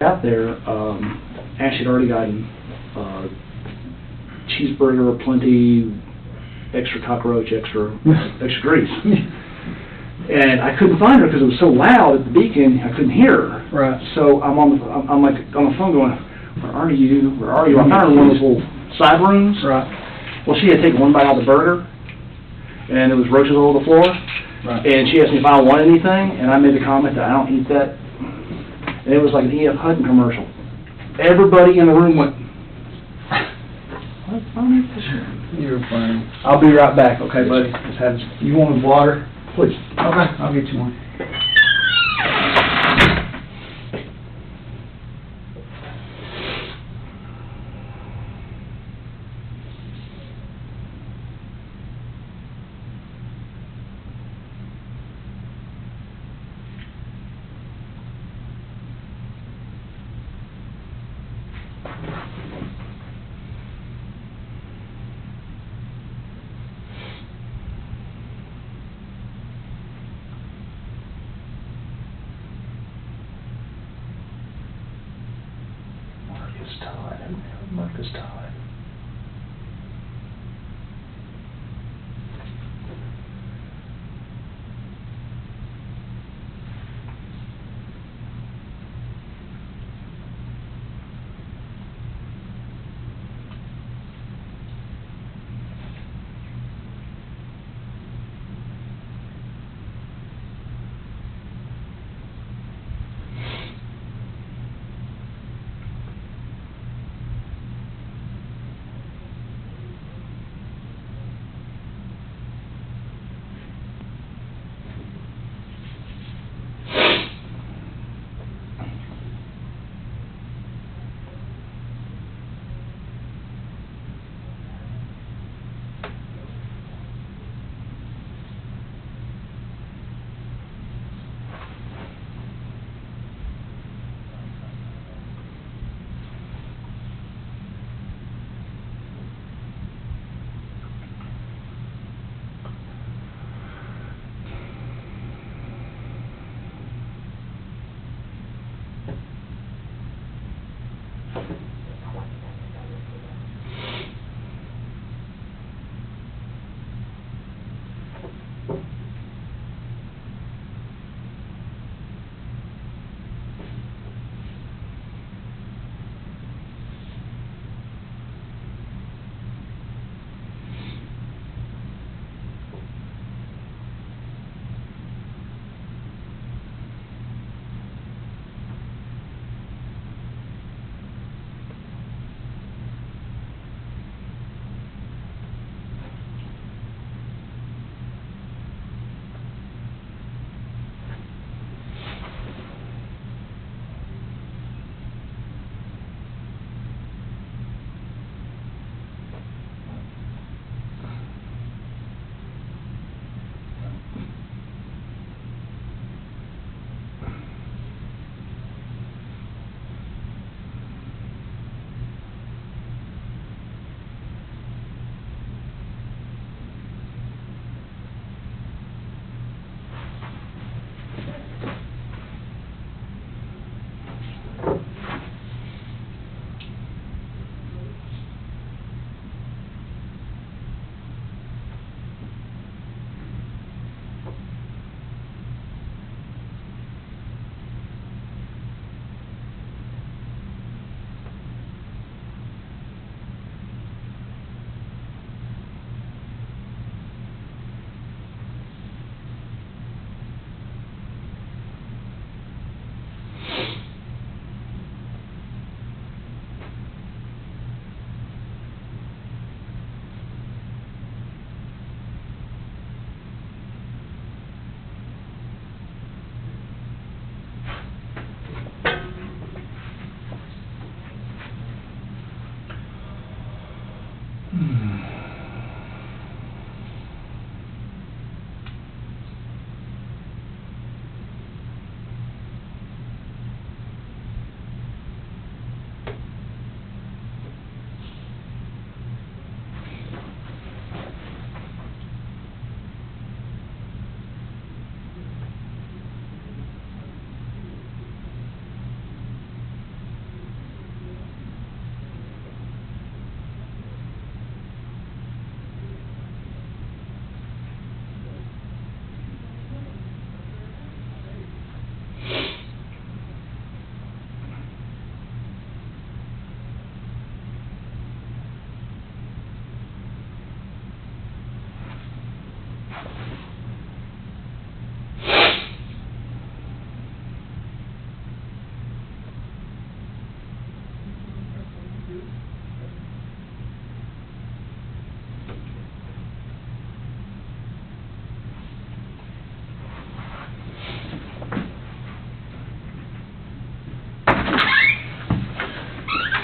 out there, actually had already gotten cheeseburger, plenty, extra cockroach, extra grease. And I couldn't find her because it was so loud at the beacon, I couldn't hear her. Right. So I'm on the phone going, where are you? Where are you? I found her in one of those little side rooms. Right. Well, she had taken one bite out of the burger, and there was roaches all over the floor. Right. And she asked me if I wanted anything, and I made the comment that I don't eat that. And it was like an E.F. Hutton commercial. Everybody in the room went, You're fine. I'll be right back, okay, buddy? Just have, you want water? please. Okay, I'll get you one. Marcus Todd.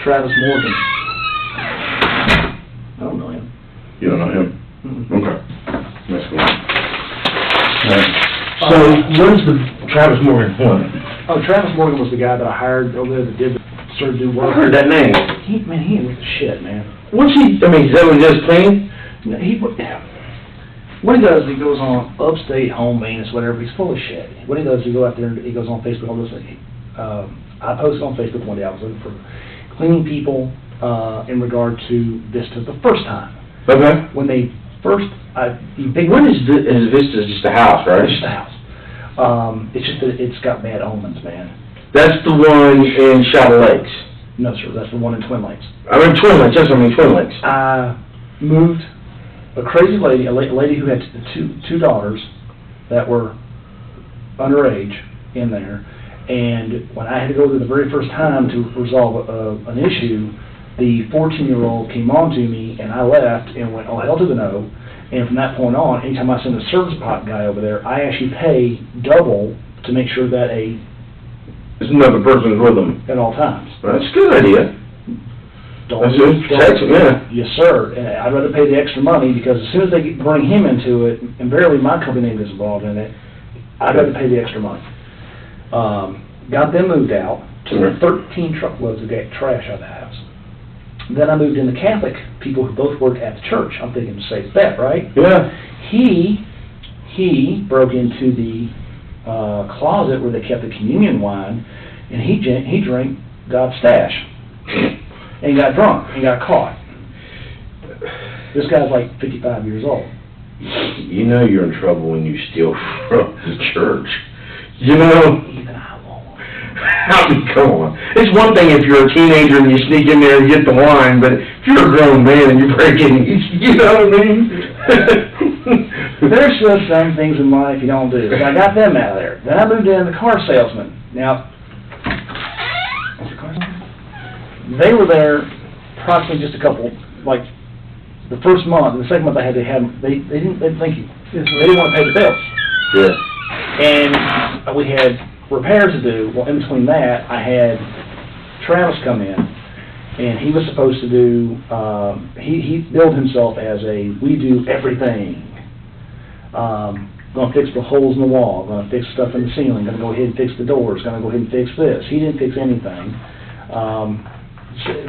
Travis Morgan. I don't know him. You don't know him? Mm-mm. Okay. That's cool. So, when's the Travis Morgan one? Oh, Travis Morgan was the guy that I hired over there that started to do I work. heard that name. He was the shit, man. What's he, I mean, is that what he does, clean? What he does, he goes on Upstate home maintenance, whatever. He's full of shit. What he does, he goes out there and he goes on Facebook. I posted on Facebook one day. I was looking for cleaning people in regard to Vista the first time. Okay. When they first, When is Vista just a house, right? It's just a house. It's just that it's got bad omens, man. That's the one in Shadow Lakes. No, sir, that's the one in Twin Lakes. I mean, Twin Lakes, that's what I mean, Twin Lakes. I moved a crazy lady, a lady who had two daughters that were underage in there, and when I had to go there the very first time to resolve an issue, the 14-year-old came on to me, and I left and went, oh, hell to the no. And from that point on, anytime I send a service pot guy over there, I actually pay double to make sure that There's another person with them. at all times. That's a good idea. That's good. Protection, yeah. Yes, sir. And I'd rather pay the extra money, because as soon as they bring him into it, and barely my company name is involved in it, I'd rather pay the extra money. Got them moved out, took 13 truckloads of trash out of the house. Then I moved in the Catholic people who both worked at the church. I'm thinking, safe bet, right? Yeah. He broke into the closet where they kept the communion wine, and he drank God's stash, and got drunk, and got caught. This guy's like 55 years old. You know you're in trouble when you steal from the church. You know? Even I won't. I mean, come on. It's one thing if you're a teenager and you sneak in there and get the wine, but if you're a grown man and you break in, you know what I mean? There's just some things in life you don't do. So I got them out of there. Then I moved in the car salesman. Now, what's the car salesman? They were there approximately just a couple, like, the first month, and the second month they didn't thank you. They didn't want to pay the bills. Yeah. And we had repairs to do. Well, in between that, I had Travis come in, and he was supposed to do, he billed himself as we do everything. Gonna fix the holes in the wall, gonna fix stuff in the ceiling, gonna go ahead and fix the doors, gonna go ahead and fix this. He didn't fix anything.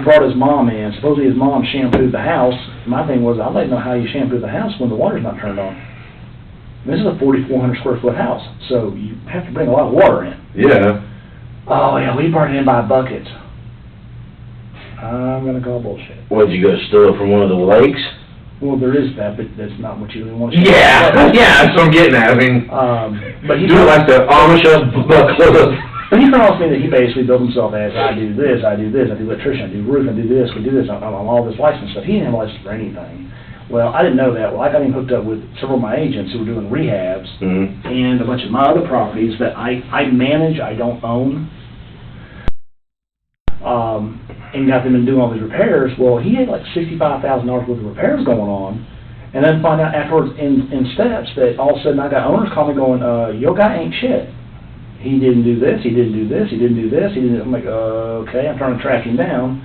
Brought his mom in. Supposedly his mom shampooed the house. My thing was, I'd like to know how you shampoo the house when the water's not turned on. This is a 4,400 square foot house, so you have to bring a lot of water in. Yeah. Oh, yeah, we brought it in by buckets. I'm gonna call bullshit. What, did you go steal it from one of the lakes? Well, there is that, but that's not what you really want to Yeah, that's what I'm getting at. I mean, but he do it like the Amish bucket. But he promised me that he basically built himself as, I do this, I do electrician, I do roof, I do this, we do this, I'm all this license stuff. He didn't have a license for anything. Well, I didn't know that. Well, I got him hooked up with several of my agents who were doing rehabs, and a bunch of my other properties that I manage, I don't own, and got them to do all these repairs. Well, he had like $65,000 worth of repairs going on, and then find out afterwards in steps that all of a sudden I got owners calling me going, your guy ain't shit. He didn't do this, he didn't do this, he didn't do this, he didn't. I'm like, okay, I'm trying to track him down.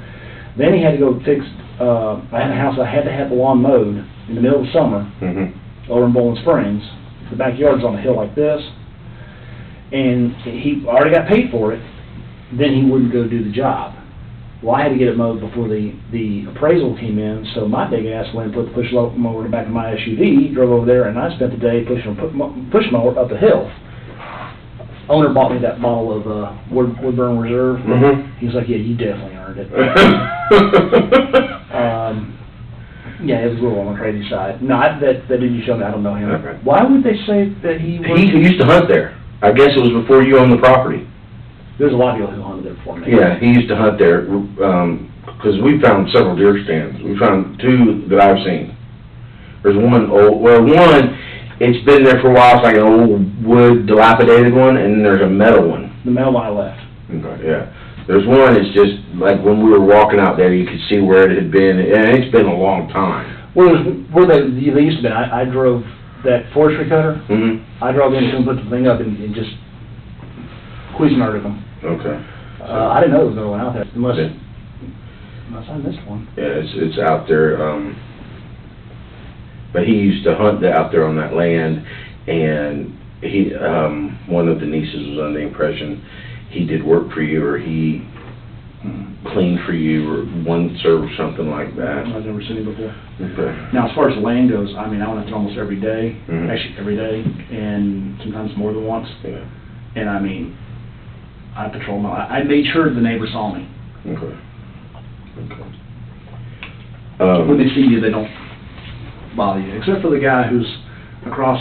Then he had to go fix, I had a house I had to have the lawn mowed in the middle of the summer over in Bowling Springs. The backyard's on a hill like this, and he already got paid for it. Then he wouldn't go do the job. Well, I had to get it mowed before the appraisal came in, so my big ass went and put the push mower in the back of my SUV, drove over there, and I spent the day pushing a push mower up the hill. Owner bought me that bottle of Woodburn Reserve. He's like, yeah, you definitely earned it. Yeah, it was a little on the crazy side. No, that didn't show me. I don't know him. Okay. Why would they say that he was... He used to hunt there. I guess it was before you owned the property. There's a lot of people who hunted there before me. Yeah, he used to hunt there, because we found several deer stands. We found two that I've seen. There's one it's been there for a while, it's like an old wood dilapidated one, and then there's a metal one. The metal one I left. Okay, yeah. There's one, it's just, like when we were walking out there, you could see where it had been, and it's been a long time. Well, where they used to be, I drove that forestry cutter. I drove in and put the thing up and just quiz murdered them. Okay. I didn't know there was no one out there, unless... Unless I missed one. Yeah, it's out there, but he used to hunt out there on that land, and he, one of the nieces was under the impression he did work for you, or he cleaned for you, or one serve, something like that. I've never seen him before. Okay. Now, as far as the land goes, I mean, I went out there almost every day, Mhm. actually every day, and sometimes more than once. Yeah, And I mean, I patrolled I made sure the neighbors saw me. okay. Okay. When they see you, they don't bother you, except for the guy who's across,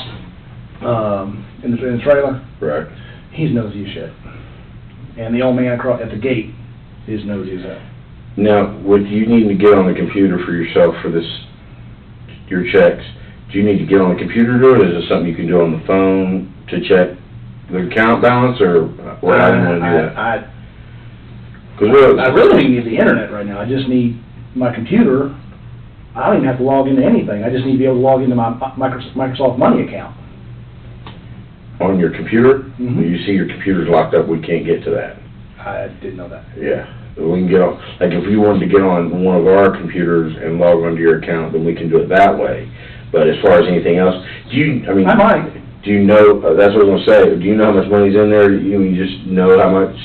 in the trailer. Right. He's nosy as shit. And the old man across at the gate is nosy as hell. Now, would you need to get on the computer for yourself for this, your checks? Do you need to get on the computer to do it, or is it something you can do on the phone to check the account balance, or how do you want to do that? I really need the internet right now. I just need my computer. I don't even have to log into anything. I just need to be able to log into my Microsoft Money account. On your computer? Mhm. You see your computer's locked up, we can't get to that. I didn't know that. Yeah, we can get on, like, if you wanted to get on one of our computers and log onto your account, then we can do it that way. But as far as anything else, I mean... I might. Do you know, that's what I was gonna say, do you know how much money's in there? You just know how much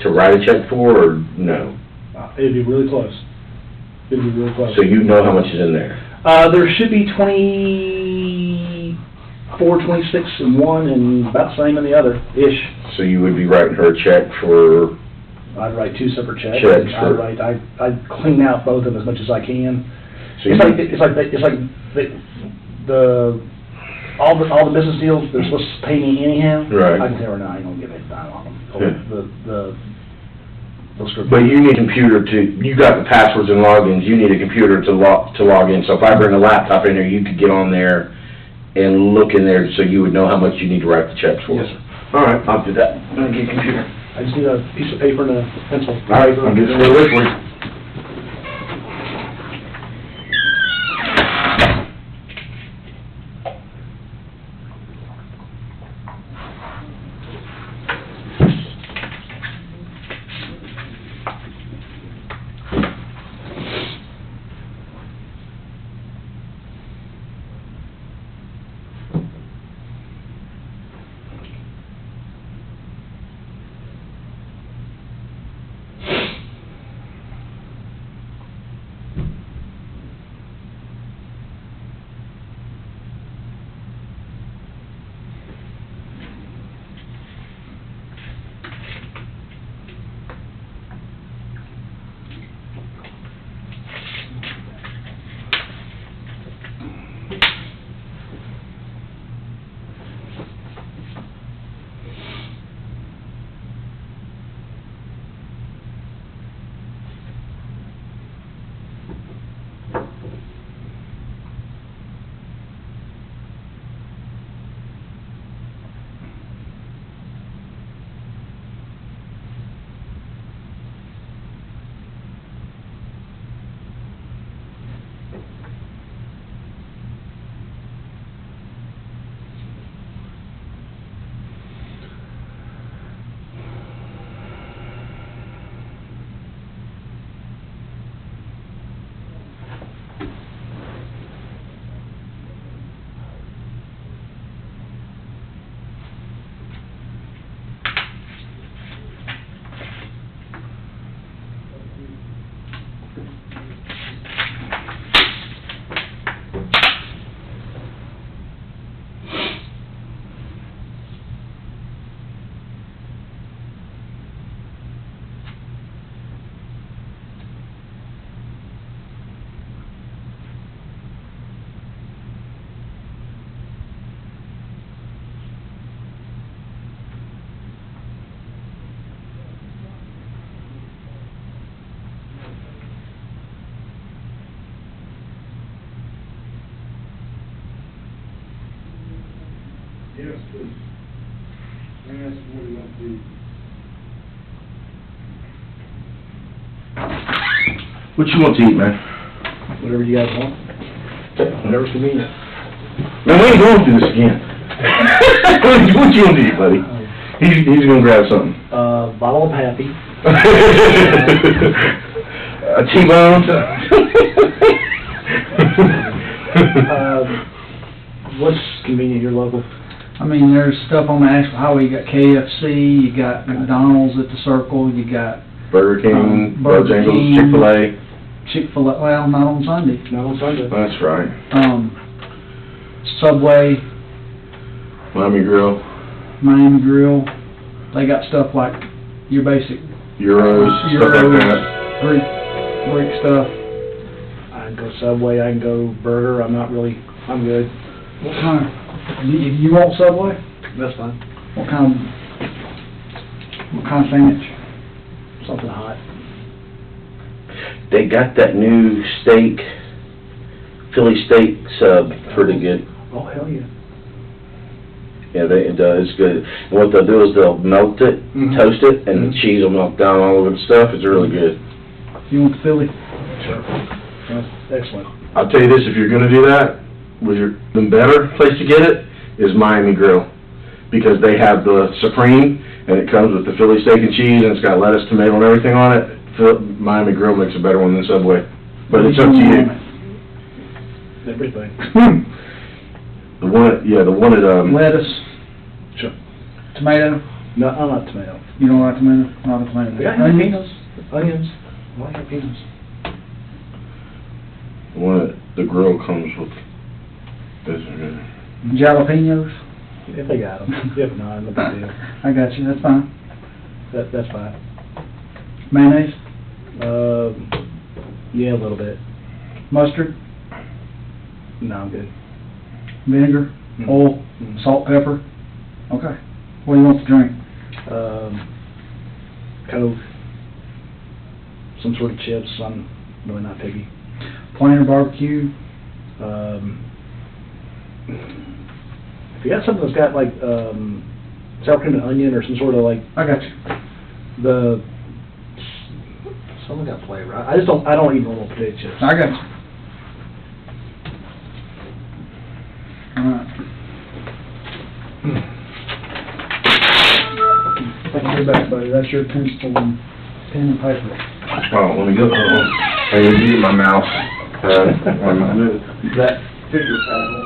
to write a check for, or no? It'd be really close. It'd be really close. So you know how much is in there? There should be 24, 26 in one, and about the same in the other-ish. So you would be writing her a check for, I'd write two separate checks. Checks for- I'd clean out both of them as much as I can. so It's like, all the business deals, they're supposed to pay me anyhow. Right. I can tell her, no, I ain't gonna give it a dime on them. Those script- but you need a computer you got the passwords and logins, you need a computer to log in. So if I bring a laptop in there, you could get on there and look in there, so you would know how much you need to write the checks for. Yes, sir. All right, I'll do that. I'll get a computer. I just need a piece of paper and a pencil. All right, I'll get it this way. Yes, please. May I ask what you want to do? What you want to eat, man? Whatever you guys want. Whatever's convenient. Man, we ain't going through this again. What you want to eat, buddy? He's gonna grab something. Bottle of Happy. A T-bone? What's convenient, your local? I mean, there's stuff on the Asheville Highway, you got KFC, you got McDonald's at the Circle, you got Burger King, Burger Bojangles, King. Chick-fil-A. Chick-fil-A, well, not on Sunday. No, on Sunday. That's right. Subway, Miami Grill, Miami Grill, they got stuff like your basic Euros, stuff like that. Greek stuff. I can go Subway, I can go Burger, I'm good. What kind, you want Subway? That's fine. What kind of sandwich? Something hot. They got that new steak, Philly steak sub, pretty good. Oh, hell yeah. Yeah, it's good. And what they'll do is they'll melt it, toast it, and the cheese will melt down all over the stuff. It's really good. You want the Philly? Sure. That's excellent. I'll tell you this, if you're gonna do that, the better place to get it is Miami Grill. Because they have the Supreme, and it comes with the Philly steak and cheese, and it's got lettuce, tomato, and everything on it. Miami Grill makes a better one than Subway. But it's up to you. Everything. The one at, Lettuce, Sure. tomato, No, I'm not tomato. you don't like tomato? Not a tomato. They got jalapenos, onions. I like jalapenos. the one at the grill comes with this. Jalapenos? If they got them. If not, no big deal. I got you, that's fine. That's fine. Mayonnaise, Yeah, a little bit. mustard, No, I'm good. vinegar, Mm. oil, Mm. salt, pepper. Okay. What do you want to drink? Coke. Some sort of chips. I'm really not picky. Plain or barbecue? If you got something that's got like sour cream and onion or some sort of like I got you. something got flavor. I don't eat normal potato chips. I got you. All right. Take it back, buddy. That's your pencil and pen and paper. Oh, let me go. I need to get my mouse. That figure pattern.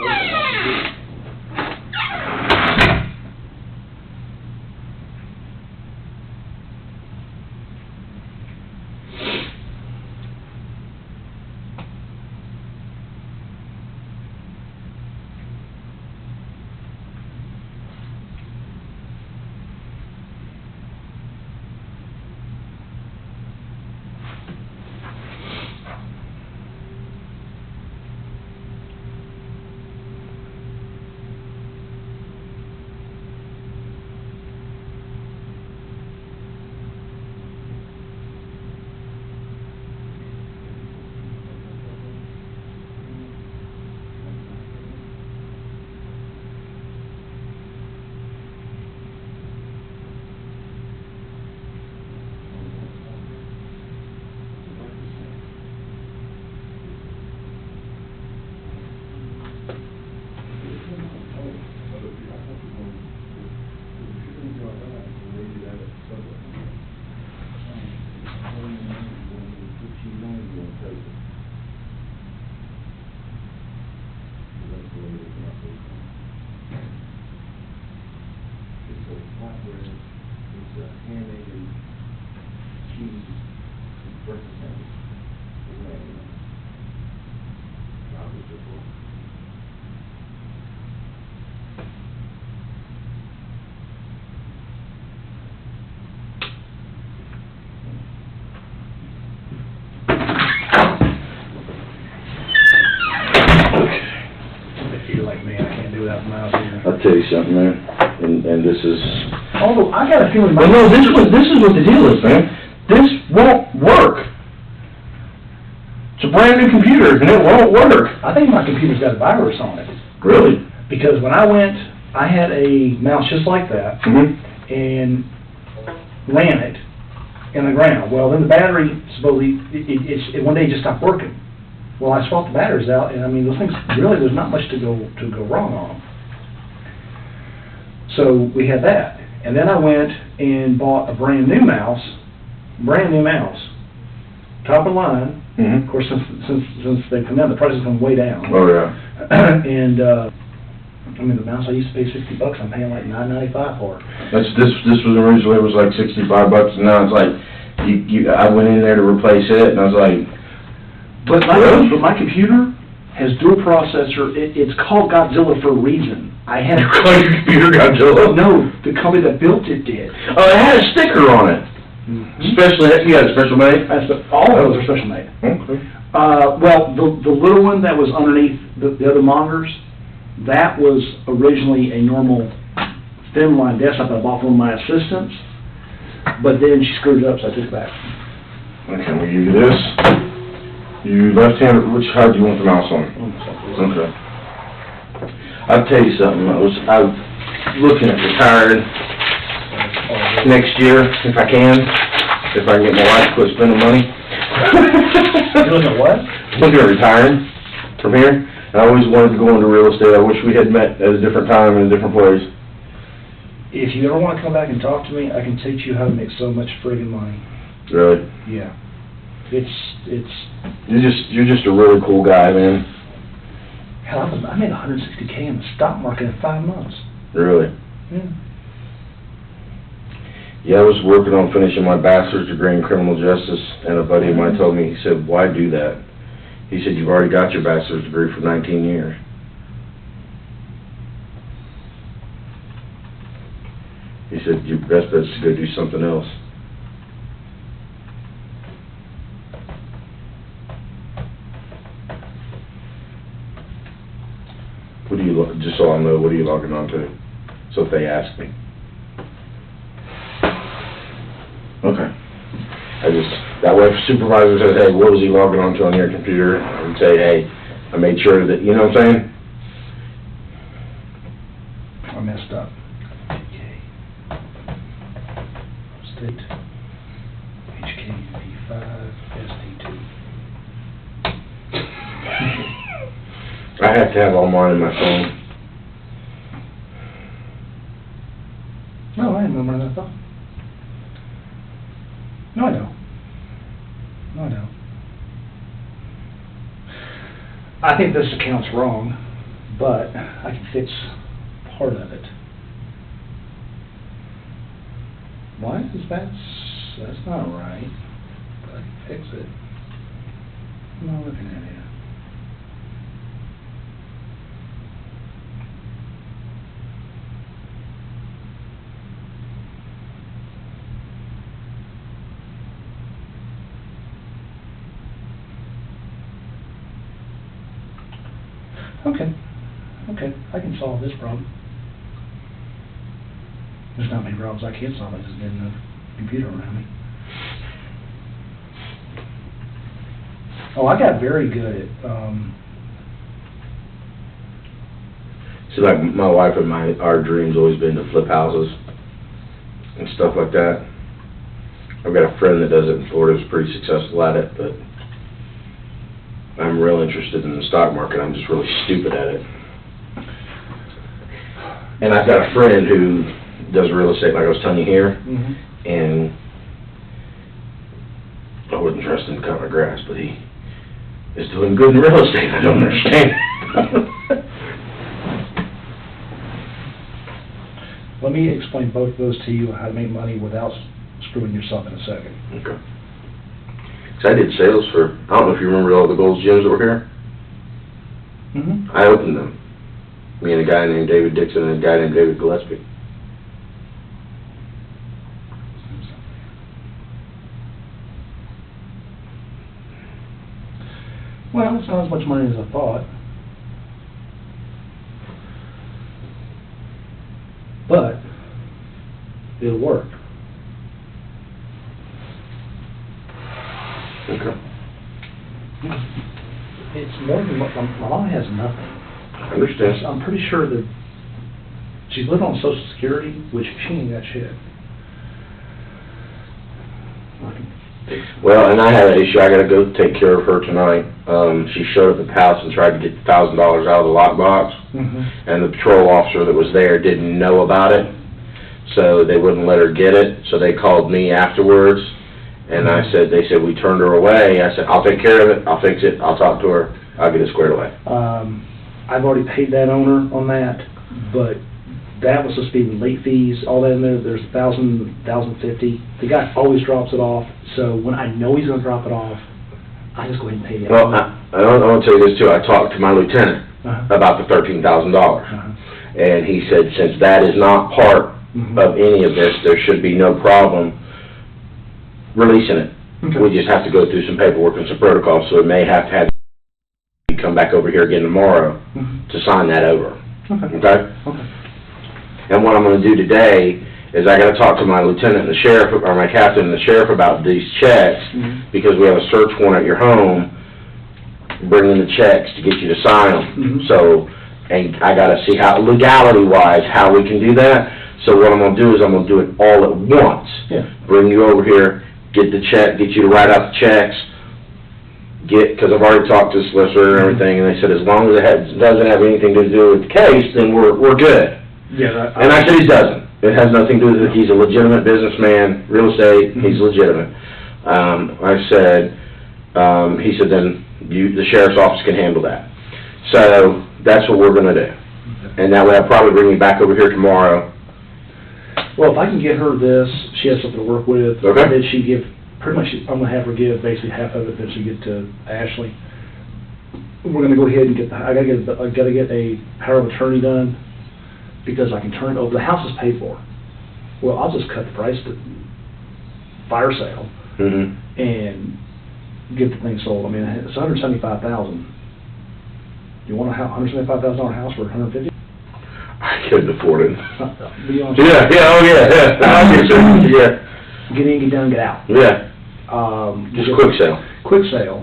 If you're like me, I can't do without the mouse here. I'll tell you something, man, and this is... Although, I got a feeling... Well, no, this is what the deal is, man. This won't work. It's a brand new computer, and it won't work. I think my computer's got a virus on it. Really? Because when I went, I had a mouse just like that, Mm-hmm. and ran it in the ground. Well, then the battery, supposedly, it one day just stopped working. Well, I swapped the batteries out, and I mean, those things, really, there's not much to go wrong on them. So, we had that. And then I went and bought a brand new mouse, top of the line. Mhm. Of course, since they've come down, the prices come way down. Oh, yeah. And, I mean, the mouse I used to pay $60, I'm paying like $9.95 for it. This was originally, it was like $65, and now it's like, I went in there to replace it, and I was like, But Really? my computer has dual processor, it's called Godzilla for a reason. I had call your computer Godzilla? No, the company that built it did. Oh, it had a sticker on it. Special, you got a special made? All of those are special made. Okay. Well, the little one that was underneath the other monitors, that was originally a normal thin line desktop that I bought from one of my assistants, but then she screwed it up, so I took it back. Okay, we'll give you this. You left-handed, which side do you want the mouse on? Okay. I'll tell you something, I was looking at retiring next year, if I can get my wife to quit spending money. You looking at what? Looking at retiring from here. I always wanted to go into real estate. I wish we had met at a different time in a different place. If you ever want to come back and talk to me, I can teach you how to make so much friggin' money. Really? Yeah. It's, You're just a really cool guy, man. hell, I made $160K in the stock market in 5 months. Really. Yeah. Yeah, I was working on finishing my bachelor's degree in criminal justice, and a buddy of mine told me, he said, why do that? He said, you've already got your bachelor's degree for 19 years. He said, your best bet is to go do something else. What do you, just so I know, what are you logging on to? So if they ask me. Okay. That way if a supervisor says, hey, what was he logging on to on your computer? I would say, hey, I made sure that, you know what I'm saying? I messed up. Okay. State. HKV5, SD2. I have to have all mine in my phone. No, I didn't remember that thought. No, I don't. No, I don't. I think this account's wrong, but I can fix part of it. Why is that's not right, but I can fix it. I'm not looking at it. Okay, I can solve this problem. There's not many problems I can't solve, I just didn't have a computer around me. Oh, I got very good at, See, like, my wife and our dream's always been to flip houses and stuff like that. I've got a friend that does it in Florida, who's pretty successful at it, but I'm real interested in the stock market. I'm just really stupid at it. And I've got a friend who does real estate, like I was telling you here, and I wouldn't trust him to cut my grass, but he is doing good in real estate. I don't understand. let me explain both of those to you, how to make money without screwing yourself in a second. Okay. So I did sales for, I don't know if you remember all the Gold's Gyms that were here. I opened them. Me and a guy named David Dixon and a guy named David Gillespie. Well, it's not as much money as I thought. But it'll work. Okay. It's more than what, my mom has nothing. I understand. I'm pretty sure that she's living on Social Security, which she ain't got shit. Well, and I had an issue. I gotta go take care of her tonight. She showed up at the house and tried to get $1,000 out of the lockbox. And the patrol officer that was there didn't know about it. So they wouldn't let her get it. So they called me afterwards. And I said, they said, we turned her away. I said, I'll take care of it, I'll fix it, I'll talk to her, I'll get it squared away. I've already paid that owner on that, but that was supposed to be with late fees, all that in there, there's $1,000, $1,050. The guy always drops it off, so when I know he's gonna drop it off, I just go ahead and pay it. Well, I want to tell you this too, I talked to my lieutenant about the $13,000. And he said, since that is not part of any of this, there should be no problem releasing it. Okay. We just have to go through some paperwork and some protocols, so it may have to you come back over here again tomorrow to sign that over. Okay? And what I'm gonna do today is I gotta talk to my lieutenant and the sheriff, or my captain and the sheriff about these checks, because we have a search warrant at your home, bringing the checks to get you to sign them. So, and I gotta see how, legality-wise, how we can do that. So what I'm gonna do is I'm gonna do it all at once. Bring you over here, get the check, get you to write out the checks, because I've already talked to the solicitor and everything, and they said as long as it doesn't have anything to do with the case, then we're good. And I said he doesn't. It has nothing to do with it. He's a legitimate businessman, real estate, he's legitimate. I said, he said then the sheriff's office can handle that. So that's what we're gonna do. And that way I'll probably bring you back over here tomorrow. Well, if I can get her this, she has something to work with. Okay. Then she give, pretty much, I'm gonna have her give basically half of it, then she get to Ashley. We're gonna go ahead and get I gotta get a power of attorney done, because I can turn it over, the house is paid for. Well, I'll just cut the price to fire sale and get the thing sold. I mean, it's $175,000. You want a $175,000 house for $150,000? I couldn't afford it. Be honest. Yeah. Get in, get done, get out. Just quick sale. Quick sale.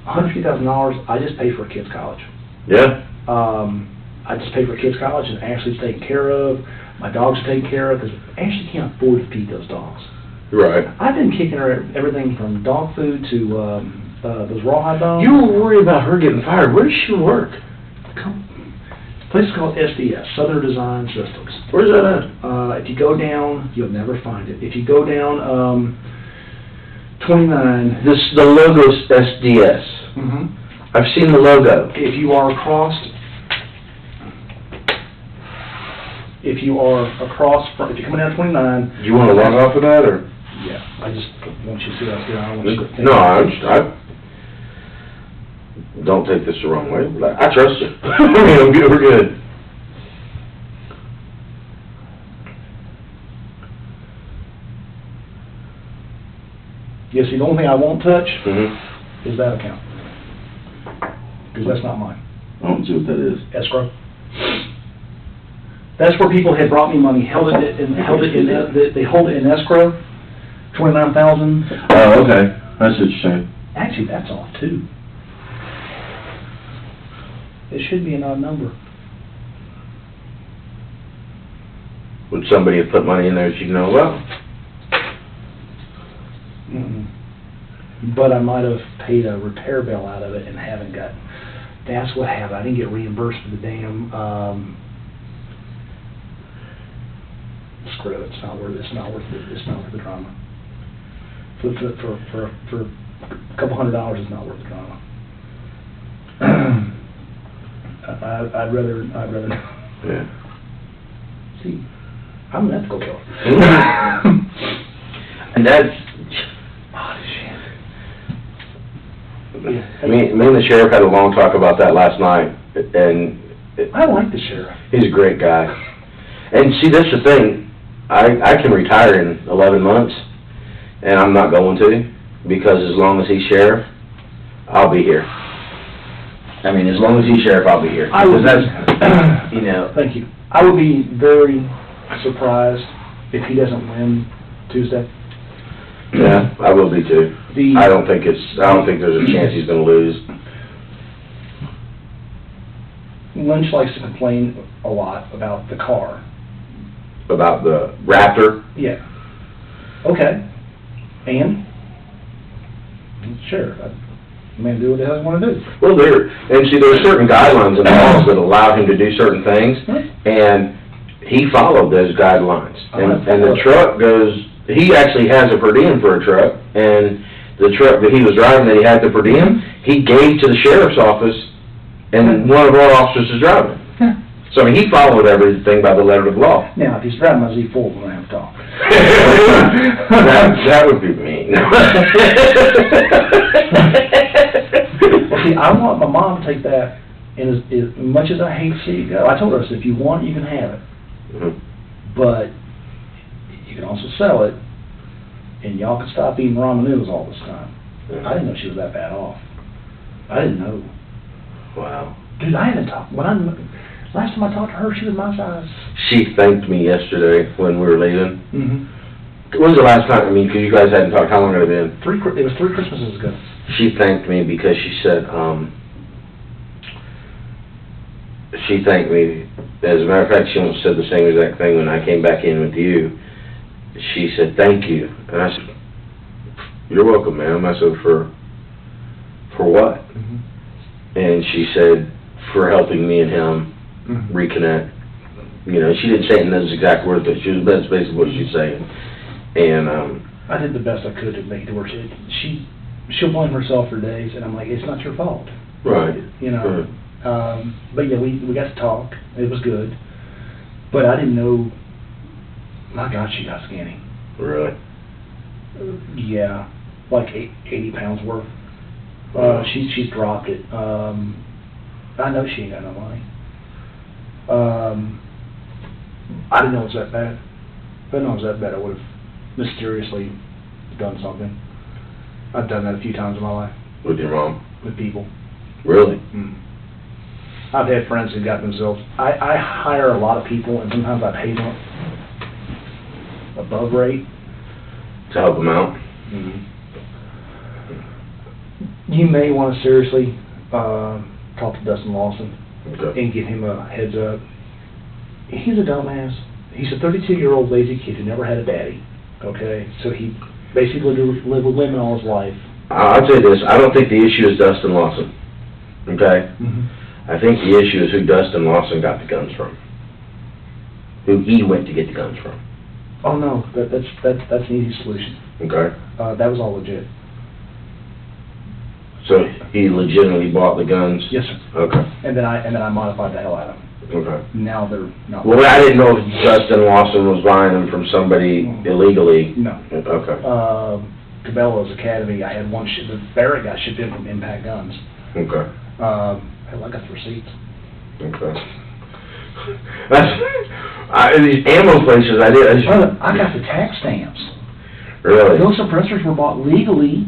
$150,000, I just paid for a kid's college. I just paid for kids' college, and Ashley's taken care of. My dogs are taken care of, because Ashley can't afford to feed those dogs. Right. I've been kicking her everything from dog food to those rawhide bones. You were worried about her getting fired. Where does she work? A place called SDS, Southern Design Systems. Where's that at? If you go down, you'll never find it. If you go down 29... The logo's SDS. I've seen the logo. If you are across... If you're coming down 29... Do you want to log off of that, or? Yeah, I just want you to see what I want you to No, I don't take this the wrong way, but I trust you. We're good. Yeah, see, the only thing I won't touch is that account. Because that's not mine. I don't see what that is. Escrow. That's where people had brought me money, they hold it in escrow, 29,000. Oh, okay. That's what you're saying. Actually, that's off too. It should be an odd number. Would somebody have put money in there that you know about? But I might have paid a repair bill out of it and haven't got, that's what happened. I didn't get reimbursed for the damn, screw it, it's not worth the drama. For a couple $100, it's not worth the drama. I'd rather. Yeah. See, I'm an ethical killer. And that's, Oh, shit. me and the sheriff had a long talk about that last night, and I like the sheriff. he's a great guy. And see, that's the thing, I can retire in 11 months, and I'm not going to, because as long as he's sheriff, I'll be here. I mean, as long as he's sheriff, I'll be here. I would, Because that's, you know. Thank you. I would be very surprised if he doesn't win Tuesday. Yeah, I will be too. I don't think there's a chance he's gonna lose. Lynch likes to complain a lot about the car. About the Raptor? Yeah. Okay. And? Sure. Man, do what the hell you want to do. Well, there are certain guidelines in the laws that allow him to do certain things, and he followed those guidelines. And the truck goes he actually has a per diem for a truck, and the truck that he was driving that he had the per diem, he gave to the sheriff's office, and one of our officers is driving. So, I mean, he followed everything by the letter of the law. Now, if he's driving my Z4, we're gonna have to talk. That would be mean. Well, see, I want my mom to take that, and as much as I hate to see it go, I told her, I said, if you want it, you can have it, Mhm. but you can also sell it, and y'all can stop eating ramen noodles all this time. I didn't know she was that bad off. I didn't know. Wow. Dude, I haven't talked, last time I talked to her, she was my size. She thanked me yesterday when we were leaving. Mm-hmm. When was the last time, I mean, because you guys hadn't talked, how long had it been? It was 3 Christmases ago. She thanked me because she said, she thanked me, as a matter of fact, she almost said the same exact thing when I came back in with you. She said, thank you. And I said, you're welcome, ma'am. I said, for what? Mm-hmm. And she said, for helping me and him reconnect. You know, she didn't say it in those exact words, but that's basically what she's saying. And, I did the best I could to make it work. She'll blame herself for days, and I'm like, it's not your fault. right. You know? Right. But yeah, we got to talk. It was good. But I didn't know, my God, she got skinny. Really? Yeah, like 80 pounds worth. She's dropped it. I know she ain't got no money. I didn't know it was that bad. If I didn't know it was that bad, I would have mysteriously done something. I've done that a few times in my life With your mom? with people. Really? I've had friends who got themselves, I hire a lot of people, and sometimes I pay them above rate. To help them out? You may want to seriously talk to Dustin Lawson Okay. and give him a heads up. He's a dumbass. He's a 32-year-old lazy kid who never had a daddy, okay? So he basically lived with women all his life. I'll tell you this, I don't think the issue is Dustin Lawson, okay? I think the issue is who Dustin Lawson got the guns from. Who he went to get the guns from, Oh, no, that's an easy solution. okay? That was all legit. So he legitimately bought the guns? Yes, sir. Okay, And then I modified the hell out of them. okay. Now they're not. Well, I didn't know if Dustin Lawson was buying them from somebody illegally. No. Okay, Cabela's Academy, I had one the Barrett got shipped in from Impact Guns. okay, Hell, I got the receipts. okay. These ammo places, I got the tax stamps. Really? Those suppressors were bought legally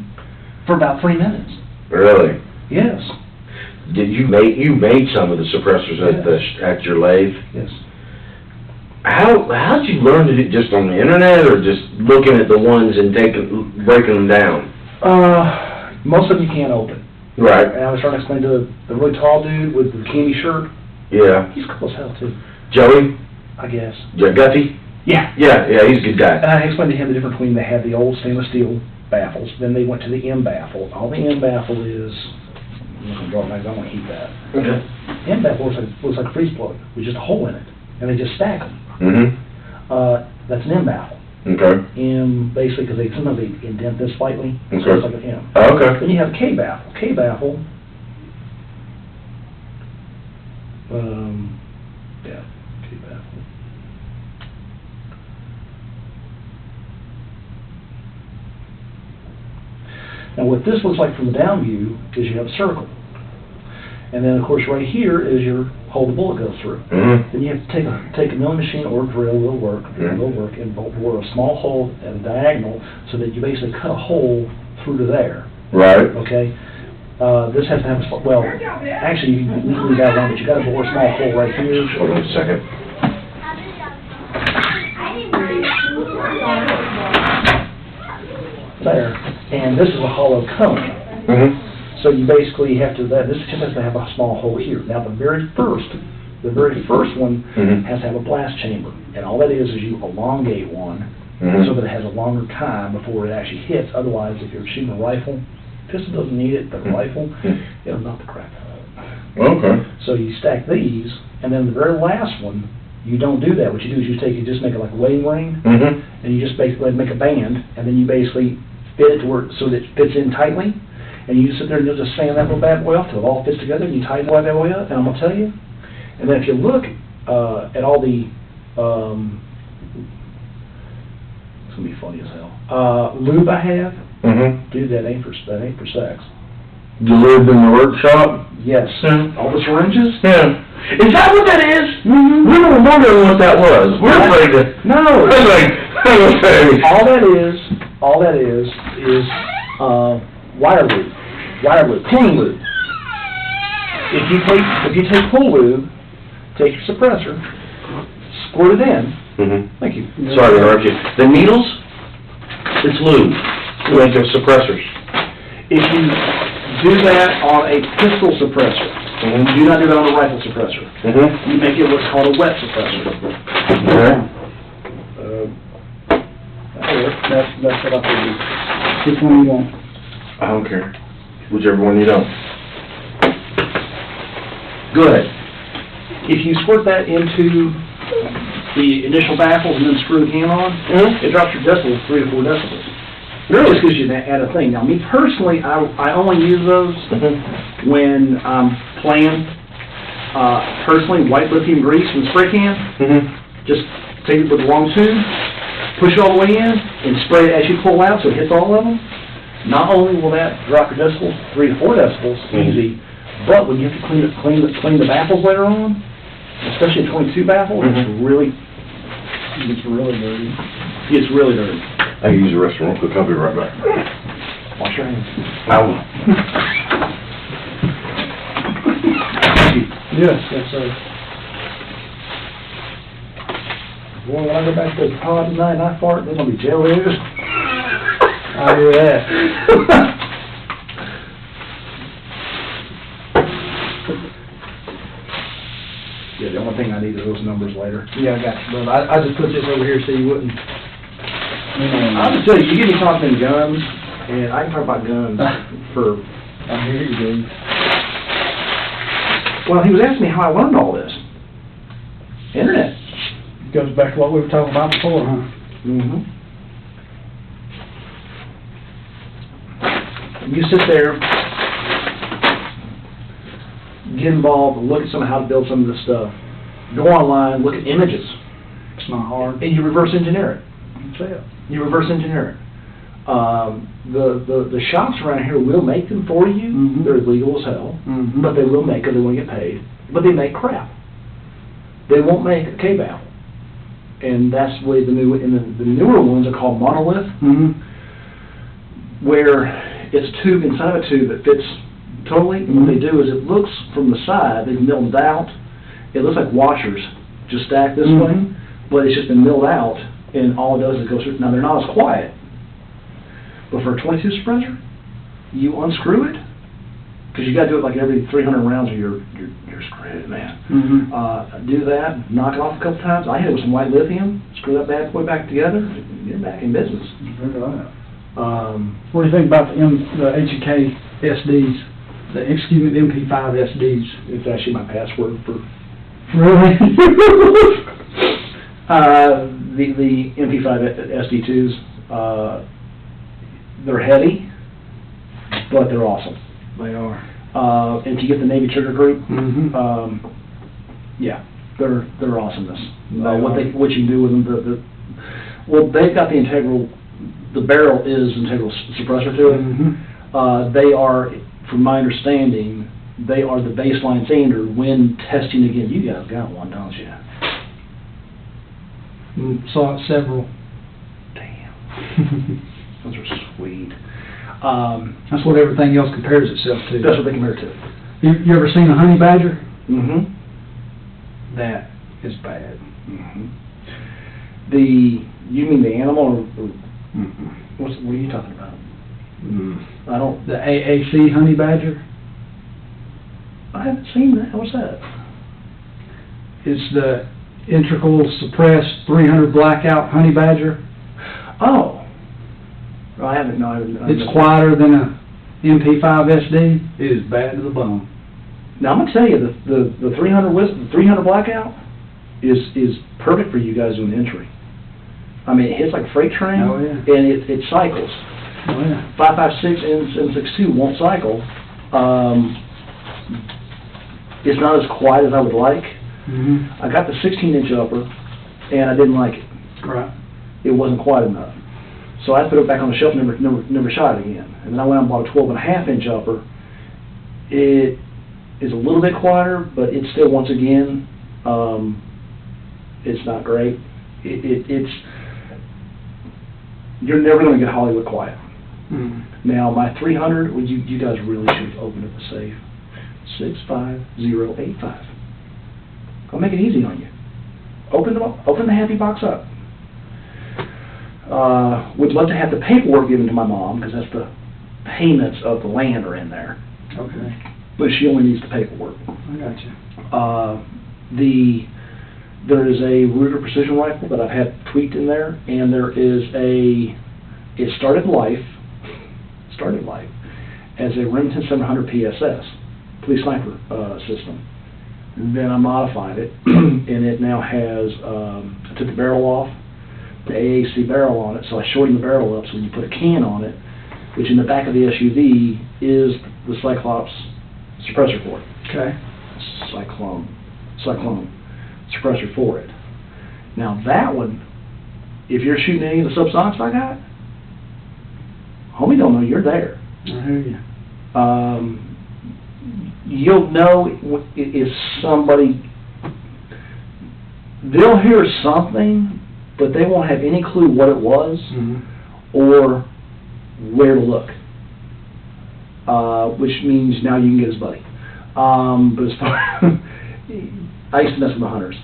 for about 3 minutes. Really? Yes. Did you made some of the suppressors at your lathe? Yes. How'd you learn to do it, just on the internet, or just looking at the ones and breaking them down? Most of them you can't open. Right. And I was trying to explain to the really tall dude with the candy shirt. Yeah. He's cool as hell too. Joey? I guess. Guffey? Yeah. Yeah, he's a good guy. And I explained to him the difference between they had the old stainless steel baffles, then they went to the M baffle. All the M baffle is, I'm going to draw it back, I don't want to keep that. Okay. M baffle looks like a freeze plug with just a hole in it, and they just stack them. That's an M baffle. Okay. M, basically, because sometimes they indent this slightly, so Okay. it's like an M. Okay. Then you have a K baffle. K baffle, yeah, K baffle. Now what this looks like from the down view is you have a circle. And then of course right here is your hole the bullet goes through. Then you have to take a milling machine or drill will work, and bore a small hole at a diagonal so that you basically cut a hole through to there. Right. Okay? This has to have a, well, actually you can leave that one, but you gotta bore a small hole right here. Hold on a second. There. And this is a hollow cone. So you basically have to, this just has to have a small hole here. Now the very first one has to have a blast chamber. And all that is you elongate one so that it has a longer time before it actually hits. Otherwise, if you're shooting a rifle, pistol doesn't need it, but a rifle, it'll knock the crap out of it. Okay. So you stack these, and then the very last one You don't do that. What you do is you just make it like a wedding ring, Mm-hmm. and you just basically make a band, and then you basically fit it to where, so that it fits in tightly, and you sit there and you'll just sand that little bad boy off till it all fits together, and you tighten the bad boy up, and I'm gonna tell you, and then if you look, at all the, it's gonna be funny as hell, lube I have, Mm-hmm. dude, that ain't for sex. You lived in the workshop? Yes. Yeah. All the syringes? Yeah. Is that what that is? Mm-hmm. We were wondering what that was. We're afraid to... No. I was like, okay. All that is, wire lube, clean lube. If you take pool lube, take your suppressor, squirt it in. Mm-hmm. Thank you. Sorry to interrupt you. The needles, it's lube, like the suppressors. If you do that on a pistol suppressor, Mm-hmm. do not do that on a rifle suppressor. Mm-hmm. You make it what's called a wet suppressor. Okay. That's what I think. Which one you want? I don't care. Whichever one you don't. Good. If you squirt that into the initial baffles and then screw the can on, Mm-hmm. it drops your decibels 3 to 4 decibels. Really? Just gives you that added thing. Now, me personally, I only use those Mm-hmm. when I'm playing. Personally, white lithium grease from the spray can, Mm-hmm. just take it with a long tube, push it all the way in, and spray it as you pull out so it hits all of them. Not only will that drop your decibels 3 to 4 decibels, easy, but when you have to clean the baffles later on, especially a 22 baffle, Mhm. it's really dirty. It's really dirty. I can use the restroom real quick. I'll be right back. Wash your hands. I will. Yes, sir. Boy, when I go back to the pod tonight and I fart, they're gonna be jealous. I hear that. Yeah, the only thing I need is those numbers later. Yeah, I got you, brother. I just put this over here so you wouldn't. I'll just tell you, you get me talking guns, and I can talk about guns for... I hear you, dude. Well, he was asking me how I learned all this. Internet. Goes back to what we were talking about before, huh? Mm-hmm. You sit there, get involved, look at how to build some of this stuff. Go online, look at images, It's not hard. and you reverse engineer it. That's it. You reverse engineer it. The shops around here will make them for you. Mhm. They're illegal as hell, Mhm. but they will make it. They want to get paid. But they make crap. They won't make a K-valve. And that's the way the newer ones are called monolith, Mm-hmm. where it's a tube inside of a tube that fits totally. And what they do is it looks from the side, they've milled it out. It looks like washers just stacked this way, Mhm. but it's just been milled out, and all it does is go through. Now, they're not as quiet, but for a 22 suppressor, you unscrew it, because you got to do it like every 300 rounds or you're screwed, man. Mm-hmm. Do that, knock it off a couple times. I hit it with some white lithium, screw that bad boy back together, and get back in business. What do you think about the HK SDs? The MP5 SDs? It's actually my password for Really? the MP5 SD2s. They're heavy, but they're awesome. They are. And if you get the Navy trigger group, Mm-hmm. yeah, they're awesomeness. They are. What you can do with them, well, they've got the integral. The barrel is integral suppressor to it. Mm-hmm. They are, from my understanding, they are the baseline standard when testing again. You guys got one, don't you? Saw it several. Damn, those are sweet. That's what everything else compares itself to. That's what they compare to. You ever seen a honey badger? Mm-hmm. That is bad. Mm-hmm. You mean the animal, or what are you talking about? I don't, The AAC honey badger? I haven't seen that. What's that? It's the integral suppressed 300 blackout honey badger. Oh. I haven't, no, I haven't. It's quieter than a MP5 SD. It is bad to the bone. Now, I'm gonna tell you, the 300 blackout, is perfect for you guys doing entry. I mean, it hits like a freight train. Oh, yeah. And it cycles. Oh, yeah. 5.56 and 7.62 won't cycle. It's not as quiet as I would like. Mm-hmm. I got the 16-inch upper, and I didn't like it. Right. It wasn't quiet enough. So I put it back on the shelf and never shot it again. And then I went out and bought a 12.5-inch upper. It is a little bit quieter, but it's still, once again, it's not great. It's you're never going to get Hollywood quiet. Mm-hmm. Now, my 300, well, you guys really should open up the safe. 65085. I'll make it easy on you. Open the happy box up. Would love to have the paperwork given to my mom, because that's the payments of the land are in there. Okay. But she only needs the paperwork. I got you. There is a Ruger precision rifle that I've had tweaked in there, and there is it started life as a Remington 700 PSS, police sniper system. And then I modified it, and it now has, I took the barrel off, the AAC barrel on it, so I shortened the barrel up so when you put a can on it, which in the back of the SUV is the Cyclops suppressor for it. Okay. Cyclone suppressor for it. Now that one, if you're shooting any of the subsonics I got, homie don't know you're there. I hear you. You'll know if somebody, they'll hear something, but they won't have any clue what it was Mm-hmm. or where to look. Which means now you can get his buddy. But as far I used to mess with the hunters.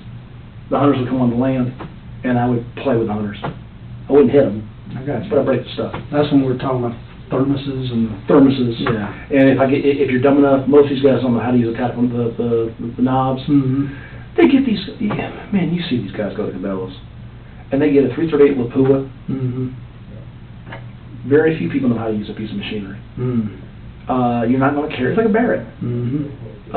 The hunters would come on the land, and I would play with the hunters. I wouldn't hit them, I got but I you. break the stuff. That's when we're talking about thermoses and... Thermoses. Yeah. And if you're dumb enough, most of these guys don't know how to use the knobs. Mm-hmm. They get these, man, you see these guys go to Cabela's, and they get a 338 Lapua. Mm-hmm. Very few people know how to use a piece of machinery. Mm-hmm. You're not going to carry, it's like a Barrett. Mm-hmm.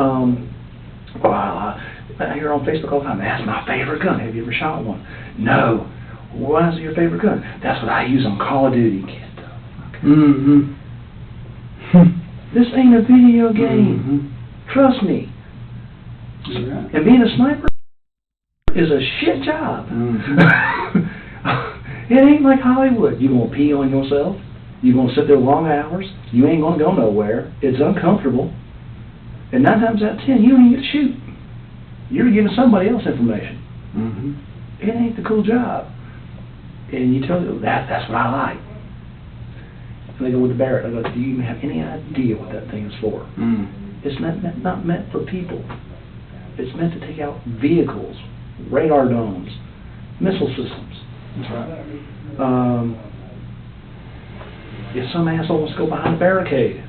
I hear on Facebook all the time, that's my favorite gun. Have you ever shot one? No. Why is it your favorite gun? That's what I use on Call of Duty. Get the fuck out. Mm-hmm. This ain't a video game. Mm-hmm. Trust me. Right. And being a sniper is a shit job. Mm-hmm. It ain't like Hollywood. You're going to pee on yourself. You're going to sit there long hours. You ain't going to go nowhere. It's uncomfortable. And 9 times out of 10, you don't even get to shoot. You're giving somebody else information. Mm-hmm. It ain't the cool job. And you tell them, that's what I like. And they go with the Barrett. I go, do you even have any idea what that thing is for? Mm. It's not meant for people. It's meant to take out vehicles, radar domes, missile systems. That's right. If some asshole wants to go behind a barricade,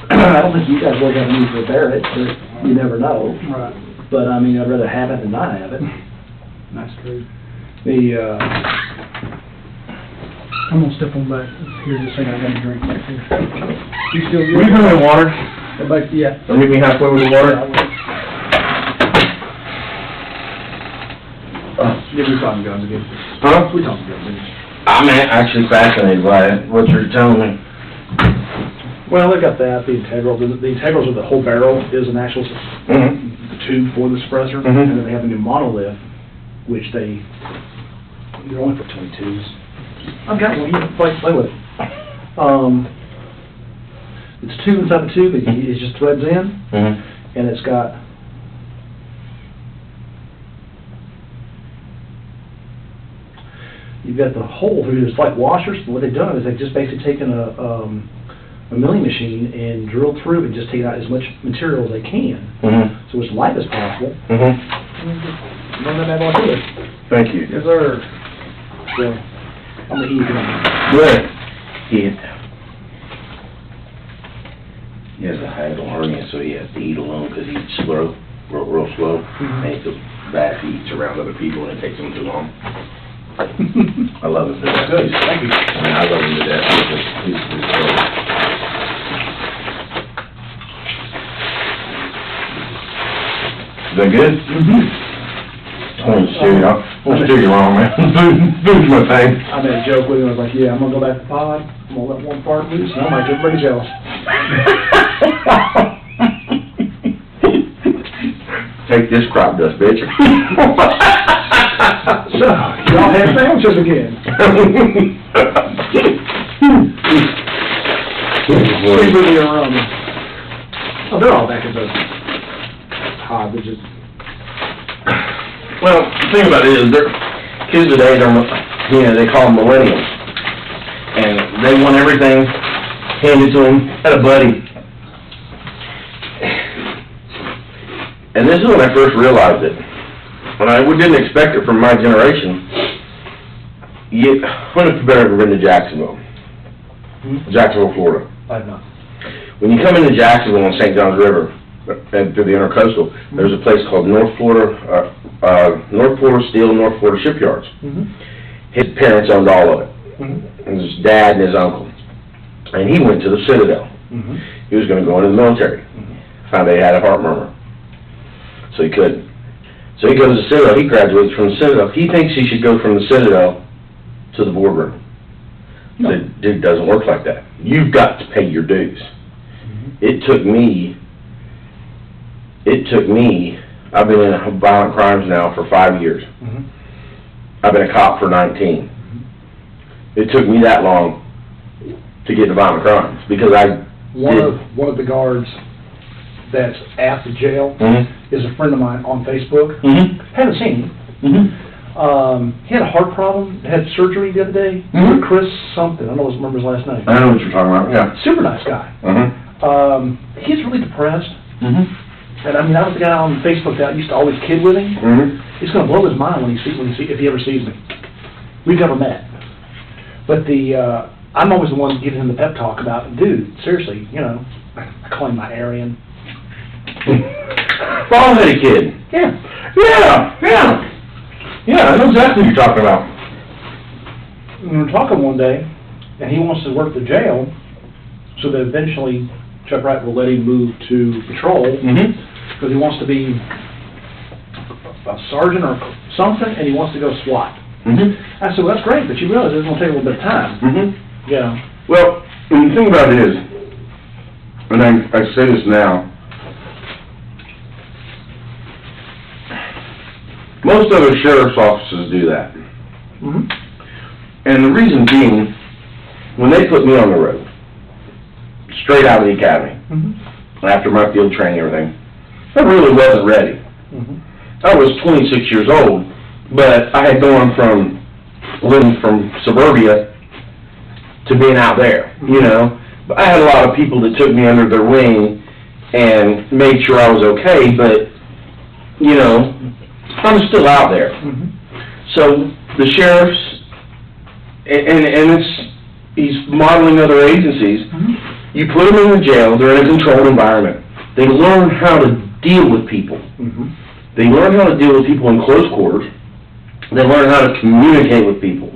I don't think you guys really have a need for a Barrett, but you never know. Right. But I mean, I'd rather have it than not have it. That's true. I'm gonna step on back here just a second. I got a drink back here. You still Will you good? bring me water? Yeah. Or meet me halfway with the water? Yeah, we're talking guns again. Huh? We're talking guns again. I'm actually fascinated by it, what you're telling me. Well, they've got that, the integrals. The integrals of the whole barrel is an actual Mm-hmm. the tube for the suppressor, Mhm. and then they have a new monolith, which they're only for 22s. I've got one. You can play with it. It's a tube inside the tube. It just threads in, Mm-hmm. and it's got. You've got the hole through. It's like washers. But what they've done is they've just basically taken a milling machine and drilled through and just taken out as much material as they can, Mm-hmm. so as light as possible. Mm-hmm. Run that bad boy through it. Thank you. Yes, sir. So, I'm gonna eat it. Good. Eat. He has a hiatal hernia, so he has to eat alone because he eats slow, real slow. And he feels bad if he eats around other people and it takes him too long. I love him to death. Good, thank you. I mean, I love him to death. He's Is that good? Mm-hmm. want to steer you wrong, man. Food's my thing. I made a joke with him, I was like, yeah, I'm gonna go back to pod, I'm gonna let one fart loose, and I'll make everybody jealous. Take this crop dust, bitch. So, y'all have sandwiches again. Sleep with your oh, they're all back at the pod, they're just... Well, the thing about it is, kids today, they call them millennials. And they want everything handed to them. I had a buddy. And this is when I first realized it. And I didn't expect it from my generation. I wonder if you've ever been to Jacksonville. Jacksonville, Florida. I've not. When you come into Jacksonville on St. John's River, and through the Intercoastal, there's a place called North Florida Steel, North Florida Shipyards. His parents owned all of it. And his dad and his uncle. And he went to the Citadel. He was going to go into the military. Found out he had a heart murmur. So he couldn't. So he goes to the Citadel. He graduates from the Citadel. He thinks he should go from the Citadel to the boardroom. No. So it doesn't work like that. You've got to pay your dues. It took me, I've been in violent crimes now for 5 years. I've been a cop for 19. It took me that long to get to violent crimes because One of the guards that's at the jail is a friend of mine on Facebook. Haven't seen him. He had a heart problem, had surgery the other day. Chris something, I don't remember his last name. I know what you're talking about, yeah. Super nice guy. He's really depressed. And I mean, I was the guy on Facebook that used to always kid with him. It's going to blow his mind if he ever sees me. We've never met. But I'm always the one giving him the pep talk about, dude, seriously, I call him my Aryan. Bald-headed kid. Yeah, I know exactly what you're talking about. We were talking one day, and he wants to work the jail, so that eventually Chuck Wright will let him move to patrol, because he wants to be a sergeant or something, and he wants to go SWAT. I said, well, that's great, but you realize it's going to take a little bit of time. Yeah. Well, and the thing about it is, and I say this now, most other sheriff's offices do that. And the reason being, when they put me on the road, straight out of the academy, after my field training and everything, I really wasn't ready. I was 26 years old, but I had gone from living from suburbia to being out there, But I had a lot of people that took me under their wing and made sure I was okay, but, I'm still out there. So the sheriffs, and he's modeling other agencies, you put them in the jail, they're in a controlled environment. They learn how to deal with people. They learn how to deal with people in close quarters. They learn how to communicate with people.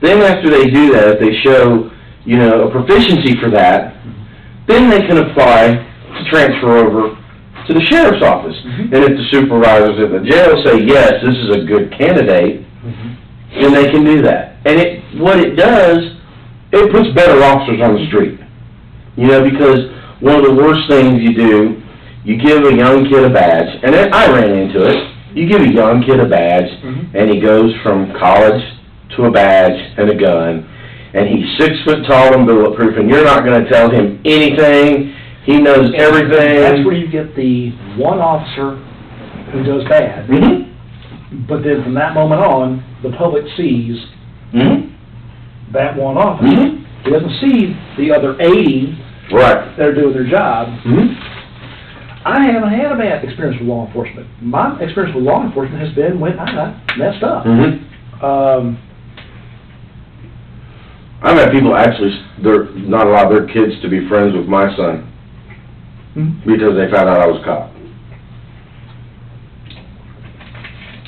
Then after they do that, if they show, a proficiency for that, then they can apply to transfer over to the sheriff's office. And if the supervisors at the jail say, yes, this is a good candidate, then they can do that. And what it does, it puts better officers on the street. Because one of the worst things you do, you give a young kid a badge, and I ran into it. You give a young kid a badge, and he goes from college to a badge and a gun, and he's 6 foot tall and bulletproof, and you're not going to tell him anything. He knows everything. That's where you get the one officer who does bad. But then from that moment on, the public sees that one officer. He doesn't see the other 80 that are doing their job. I haven't had a bad experience with law enforcement. My experience with law enforcement has been when I got messed up. I've had people they're not allow their kids to be friends with my son because they found out I was a cop.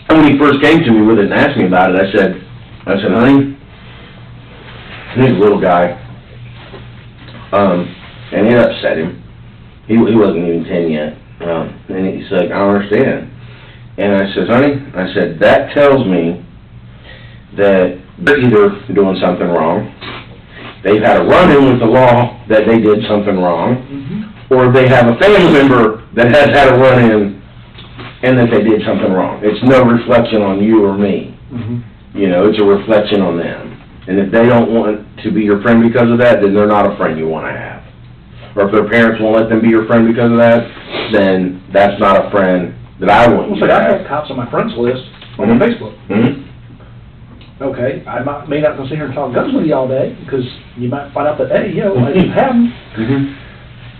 And when he first came to me with it and asked me about it, I said, honey, he's a little guy, and it upset him. He wasn't even 10 yet, and he's like, I don't understand. And I says, honey, I said, that tells me that they're either doing something wrong, they've had a run-in with the law that they did something wrong, or they have a family member that has had a run-in and that they did something wrong. It's no reflection on you or me. You know, it's a reflection on them. And if they don't want to be your friend because of that, then they're not a friend you want to have. Or if their parents won't let them be your friend because of that, then that's not a friend that I want you Well, to see, I have. have cops on my friends list on Facebook. Okay, I may not go sit here and talk guns with you all day, because you might find out that, hey, yo, I didn't have them.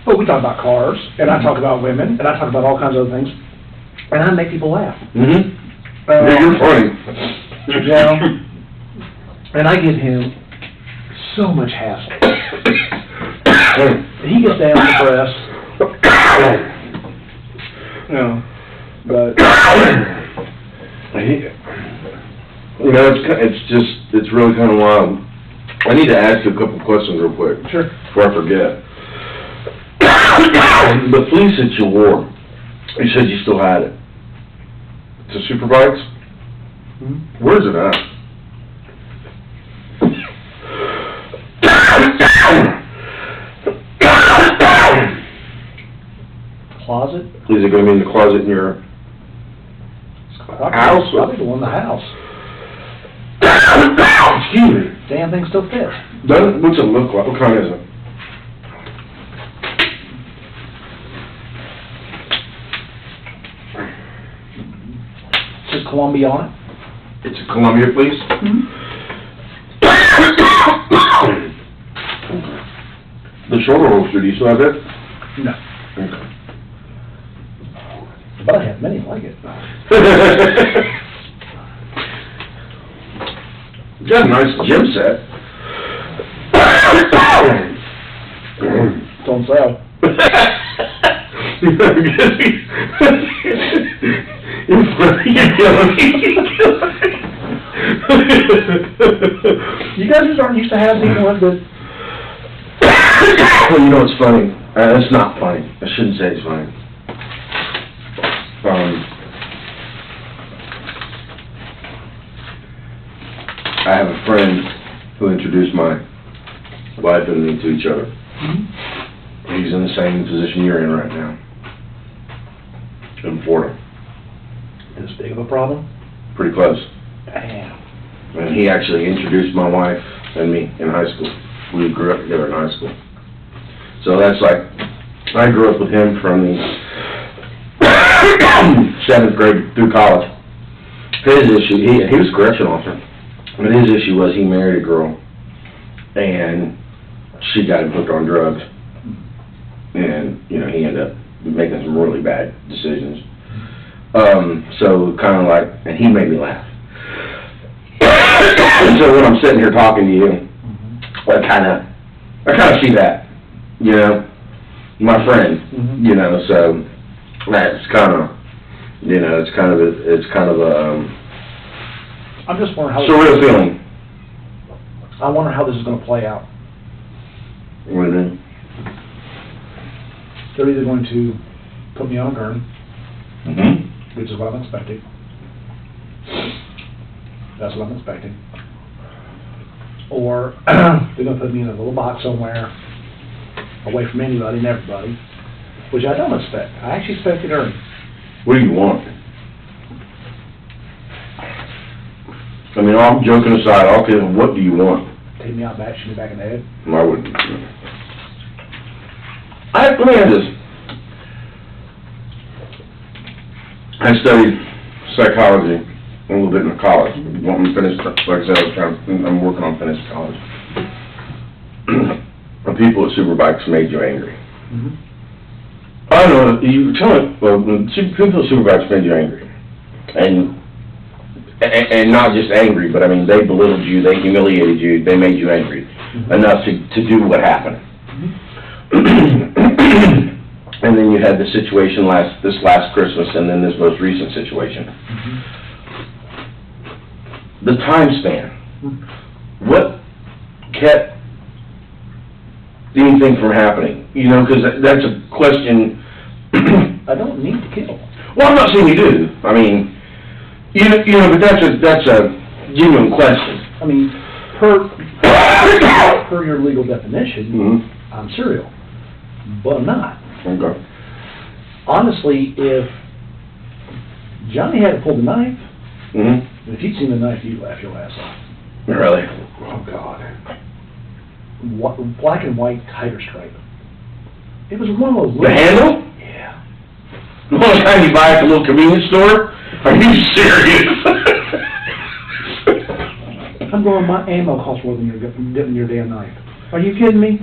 But we talk about cars, and I talk about women, and I talk about all kinds of other things, and I make people laugh. Yeah, you're funny. You know, and I give him so much hassle. He gets down to press. No, but You know, it's really kind of wild. I need to ask you a couple questions real quick. Sure. Before I forget. The fleece that you wore, you said you still had it. It's a Superbikes? Where's it at? closet? Is it gonna be in the closet in your house? Probably the one in the house. Excuse me. Damn thing still fits. What's it look like? What kind is it? It says Columbia on it. It's a Columbia fleece? The shoulder holster, do you still have it? No. Okay. But I have many like it. You got a nice gym set. Don't sell. You guys just aren't used to having people like that. Well, you know what's funny? It's not funny. I shouldn't say it's funny. I have a friend who introduced my wife and me to each other. He's in the same position you're in right now. In Florida. This big of a problem? Pretty close. Damn. And he actually introduced my wife and me in high school. We grew up together in high school. So that's like, I grew up with him from the 7th grade through college. His issue, he was a correction officer, but his issue was he married a girl, and she got him hooked on drugs. And, you know, he ended up making some really bad decisions. So kind of like, and he made me laugh. So when I'm sitting here talking to you, I kind of see that, you know, my friend, you know, so that's kind of, you know, it's kind of a, I'm just wondering how. surreal feeling. I wonder how this is going to play out. What do you mean? They're either going to put me on a gurney, which is what I'm expecting. That's what I'm expecting. Or they're going to put me in a little box somewhere, away from anybody and everybody, which I don't expect. I actually expect it early. What do you want? I mean, all joking aside, okay, what do you want? Take me out back, shoot me back in the head. I wouldn't. Let me ask this. I studied psychology a little bit in college. You want me to finish, like I said, I'm working on finishing college. The people at Superbikes made you angry. I don't know, you tell me, well, people at Superbikes made you angry. And not just angry, but I mean, they belittled you, they humiliated you, they made you angry enough to do what happened. And then you had the situation this last Christmas, and then this most recent situation. The time span. What kept anything from happening? You know, because that's a question. I don't need to kill. Well, I'm not saying you do. I mean, you know, but that's a genuine question. I mean, per your legal definition, Mm-hmm. I'm serial, but I'm not. Okay. Honestly, if Johnny hadn't pulled the knife, Mm-hmm. if you'd seen the knife, you'd laugh your ass off. Really? Oh, God. Black and white tiger stripe. It was one of those... The handle? Yeah. The one kind you buy at the little convenience store? Are you serious? I'm going, my ammo costs more than your damn knife. Are you kidding me?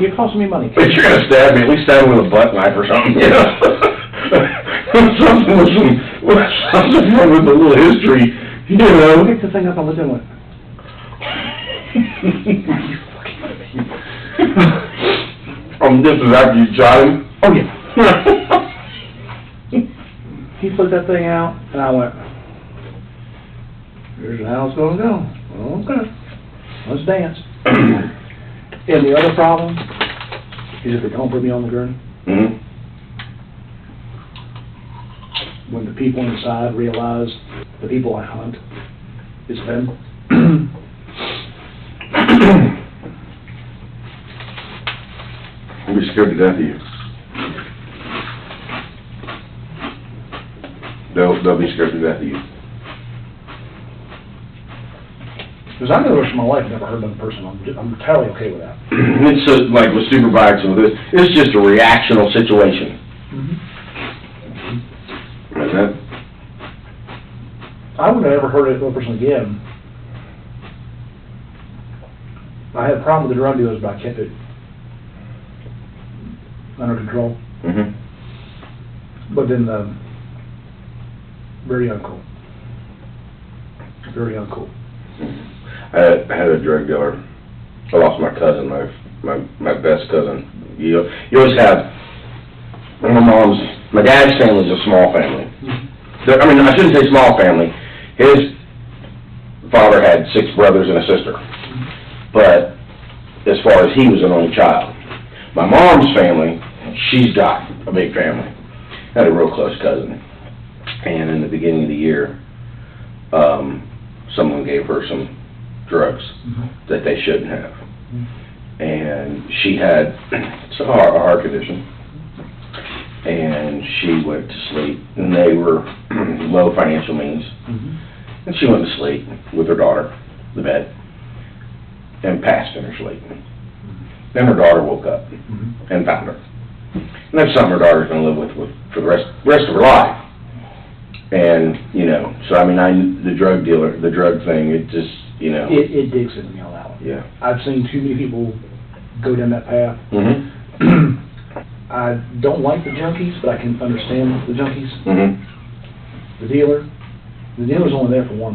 You're costing me money. If you're gonna stab me, at least stab me with a butt knife or something, you know? Something with a little history, you know? Pick the thing up and let them win. This is after you shot him? Oh, yeah. He put that thing out, and I went, here's how it's gonna go. Okay, let's dance. And the other problem is if they don't put me on the gurney, Mm-hmm. when the people inside realize the people I hunt is them. I'll be scared to death of you. They'll be scared to death of you. Because I know the rest of my life, never hurt another person. I'm entirely okay with that. It's like with super bikes and with this, it's just a reactional situation. That's it. I wouldn't have ever hurt another person again. I had a problem with the drug dealers, but I kept it under control. Mm-hmm. But then, very uncool. Very uncool. I had a drug dealer. I lost my cousin, my best cousin. You always have, my dad's family's a small family. I mean, I shouldn't say small family. His father had 6 brothers and a sister. But as far as he was an only child. My mom's family, she's got a big family. I had a real close cousin. And in the beginning of the year, someone gave her some drugs that they shouldn't have. And she had a heart condition. And she went to sleep. And they were low financial means. And she went to sleep with her daughter, the bed, and passed in her sleep. Then her daughter woke up and found her. And that's something her daughter's going to live with for the rest of her life. And, you know, so I mean, the drug thing, it just, you know. It digs into me on that one. Yeah. I've seen too many people go down that path. I don't like the junkies, but I can understand the junkies. The dealer's only there for one